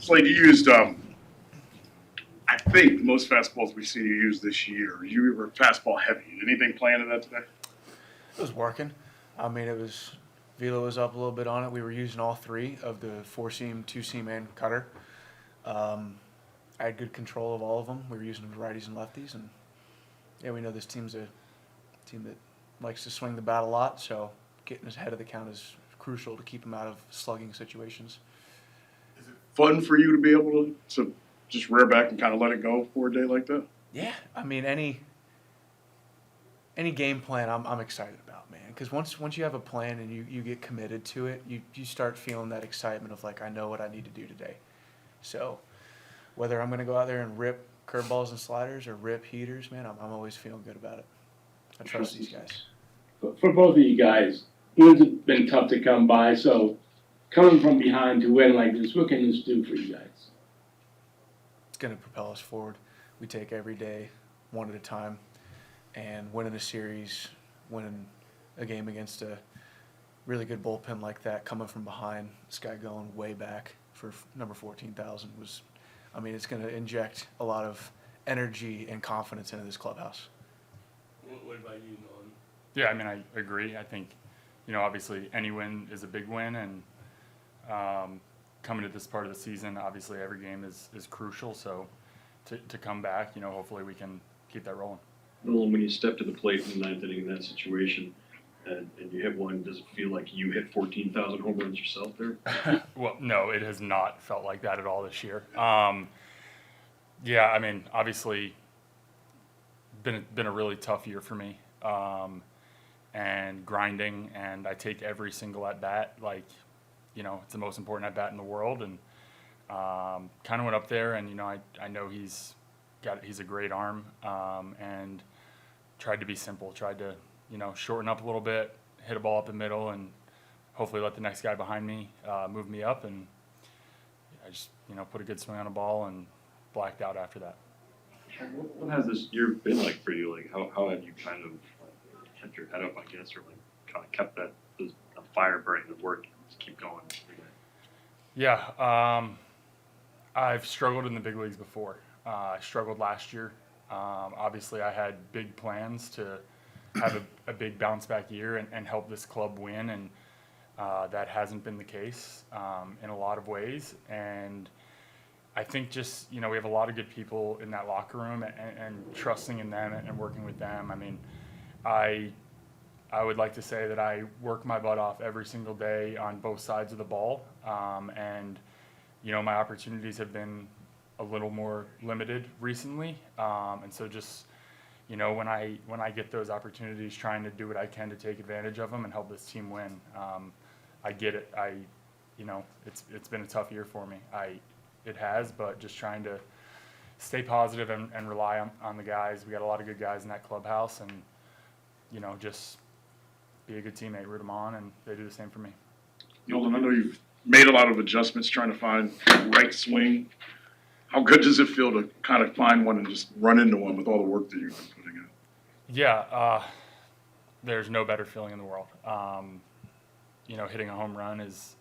Slade, you used, I think, most fastballs we've seen you use this year. You were fastball heavy. Anything planned in that today? It was working. I mean, Velo was up a little bit on it. We were using all three of the 4-seam, 2-seam, and cutter. I had good control of all of them. We were using righties and lefties, and yeah, we know this team's a team that likes to swing the bat a lot, so getting us ahead of the count is crucial to keep them out of slugging situations. Is it fun for you to be able to just rear back and kind of let it go for a day like that? Yeah, I mean, any game plan I'm excited about, man, because once you have a plan and you get committed to it, you start feeling that excitement of, like, I know what I need to do today. So whether I'm going to go out there and rip curveballs and sliders or rip heaters, man, I'm always feeling good about it. I trust these guys. For both of you guys, wins have been tough to come by, so coming from behind to win like this, what can this do for you guys? It's going to propel us forward. We take every day one at a time, and winning a series, winning a game against a really good bullpen like that, coming from behind, this guy going way back for number 14,000 was, I mean, it's going to inject a lot of energy and confidence into this clubhouse. What about you, Nolan? Yeah, I mean, I agree. I think, obviously any win is a big win, and coming to this part of the season, obviously every game is crucial. So to come back, hopefully we can keep that rolling. Nolan, when you step to the plate in the ninth inning in that situation and you hit one, does it feel like you hit 14,000 home runs yourself there? Well, no, it has not felt like that at all this year. Yeah, I mean, obviously been a really tough year for me, and grinding, and I take every single at bat like, it's the most important at bat in the world, and kind of went up there, and I know he's a great arm, and tried to be simple, tried to shorten up a little bit, hit a ball up the middle, and hopefully let the next guy behind me move me up, and I just put a good swing on a ball and blacked out after that. What has this year been like for you? Like, how have you kind of kept your head up, I guess, or like kind of kept that fire burning, the work to keep going? Yeah, I've struggled in the big leagues before. I struggled last year. Obviously, I had big plans to have a big bounce back year and help this club win, and that hasn't been the case in a lot of ways. And I think just, we have a lot of good people in that locker room, and trusting in them and working with them. I mean, I would like to say that I work my butt off every single day on both sides of the ball. And, my opportunities have been a little more limited recently. And so just, when I get those opportunities, trying to do what I can to take advantage of them and help this team win. I get it. It's been a tough year for me. It has, but just trying to stay positive and rely on the guys. We got a lot of good guys in that clubhouse, and, just be a good teammate, root them on, and they do the same for me. Nolan, I know you've made a lot of adjustments trying to find the right swing. How good does it feel to kind of find one and just run into one with all the work that you've been putting in? Yeah, there's no better feeling in the world. Hitting a home run is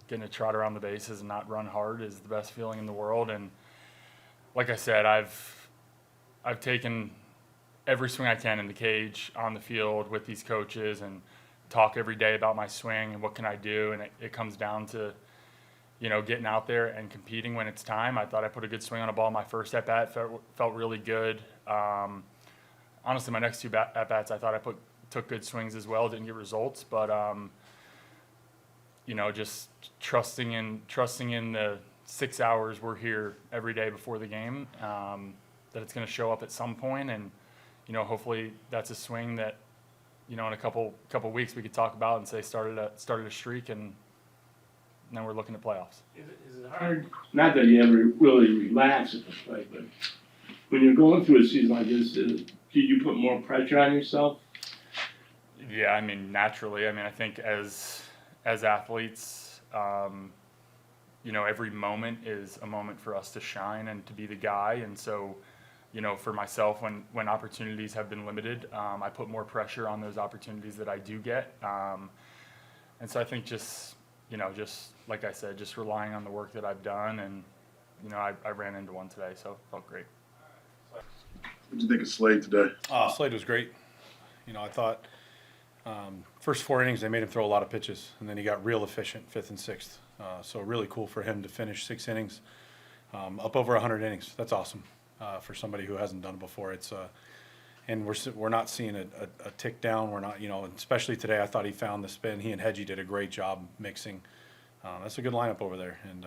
getting a trot around the bases and not run hard is the best feeling in the world. And like I said, I've taken every swing I can in the cage, on the field with these coaches, and talk every day about my swing and what can I do. And it comes down to, getting out there and competing when it's time. I thought I put a good swing on a ball my first at-bat, felt really good. Honestly, my next two at-bats, I thought I took good swings as well, didn't get results. But, just trusting in the 6 hours we're here every day before the game, that it's going to show up at some point. And, hopefully that's a swing that, in a couple weeks we could talk about and say started a streak, and then we're looking at playoffs. Is it hard? Not that you ever really relax at the plate, but when you're going through a season like this, do you put more pressure on yourself? Yeah, I mean, naturally. I mean, I think as athletes, every moment is a moment for us to shine and to be the guy. And so, for myself, when opportunities have been limited, I put more pressure on those opportunities that I do get. And so I think just like I said, just relying on the work that I've done and, I ran into one today, so it felt great. What did you think of Slade today? Slade was great. I thought first 4 innings they made him throw a lot of pitches, and then he got real efficient 5th and 6th. So really cool for him to finish 6 innings, up over 100 innings. That's awesome for somebody who hasn't done it before. It's and we're not seeing a tick down. We're not, especially today. I thought he found the spin. He and Hedgie did a great job mixing. That's a good lineup over there, and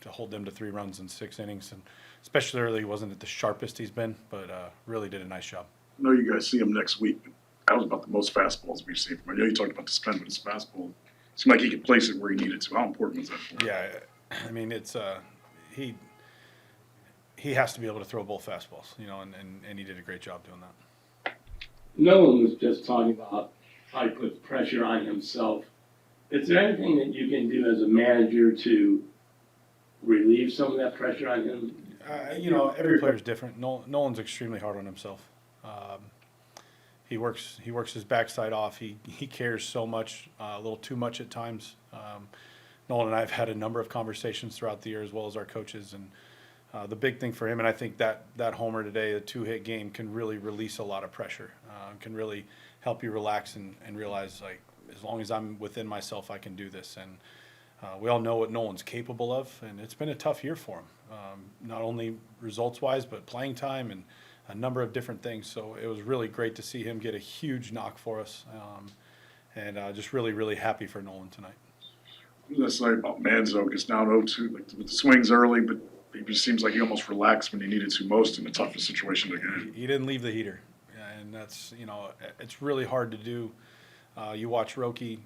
to hold them to 3 runs in 6 innings, and especially early, he wasn't at the sharpest he's been, but really did a nice job. I know you guys see him next week. That was about the most fastballs we've seen from him. I know you talked about the spin, but his fastball seemed like he could place it where he needed to. How important was that for him? Yeah, I mean it's he has to be able to throw both fastballs, and he did a great job doing that. Nolan was just talking about how he puts pressure on himself. Is there anything that you can do as a manager to relieve some of that pressure on him? Every player's different. Nolan's extremely hard on himself. He works his backside off. He cares so much, a little too much at times. Nolan and I have had a number of conversations throughout the year, as well as our coaches, and the big thing for him, and I think that homer today, the 2-hit game, can really release a lot of pressure. Can really help you relax and realize, like, as long as I'm within myself, I can do this. And we all know what Nolan's capable of, and it's been a tough year for him, not only results-wise, but playing time and a number of different things. So it was really great to see him get a huge knock for us, and just really, really happy for Nolan tonight. What does that say about Manzo? Gets down 0-2, like with the swings early, but he just seems like he almost relaxed when he needed to most in the toughest situation of the game. He didn't leave the heater, and that's, it's really hard to do. You watch Roki,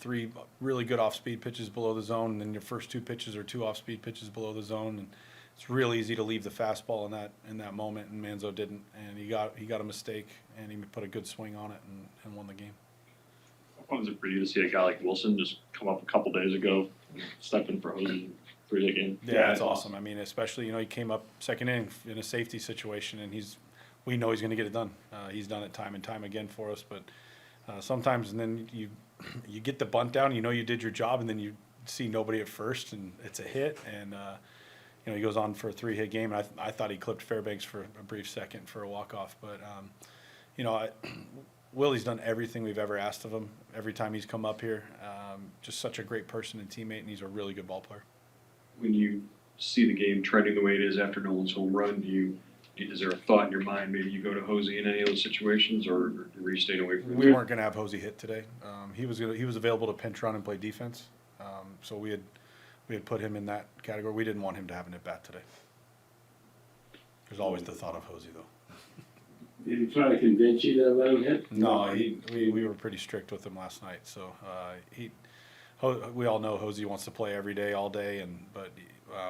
3 really good off-speed pitches below the zone, and then your first 2 pitches are 2 off-speed pitches below the zone, and it's real easy to leave the fastball in that moment, and Manzo didn't, and he got a mistake, and he put a good swing on it and won the game. How fun is it for you to see a guy like Wilson just come up a couple days ago, step in for Jose for the game? Yeah, that's awesome. I mean, especially, he came up second inning in a safety situation, and we know he's going to get it done. He's done it time and time again for us, but sometimes, and then you get the bunt down, you did your job, and then you see nobody at first, and it's a hit, and he goes on for a 3-hit game. And I thought he clipped Fairbanks for a brief second for a walk-off, but Willie's done everything we've ever asked of him every time he's come up here. Just such a great person and teammate, and he's a really good ball player. When you see the game trending the way it is after Nolan's home run, is there a thought in your mind maybe you go to Jose in any of those situations, or were you staying away from it? We weren't going to have Jose hit today. He was available to pinch run and play defense, so we had put him in that category. We didn't want him to have an at bat today. There's always the thought of Jose, though. Did he try to convince you to let him hit? No, we were pretty strict with him last night. So we all know Jose wants to play every day, all day, but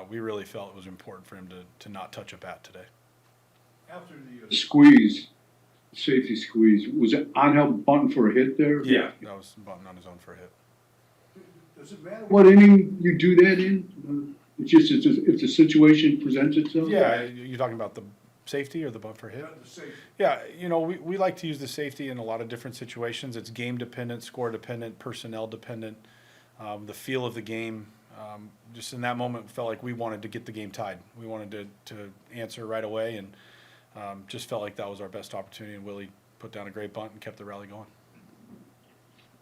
we really felt it was important for him to not touch a bat today. After the squeeze, safety squeeze, was it Angel bunting for a hit there? Yeah, that was bunting on his own for a hit. Does it matter what inning you do that in? It's just if the situation presents itself? Yeah, you're talking about the safety or the bunt for hit? Yeah, we like to use the safety in a lot of different situations. It's game dependent, score dependent, personnel dependent, the feel of the game. Just in that moment, felt like we wanted to get the game tied. We wanted to answer right away, and just felt like that was our best opportunity, and Willie put down a great bunt and kept the rally going.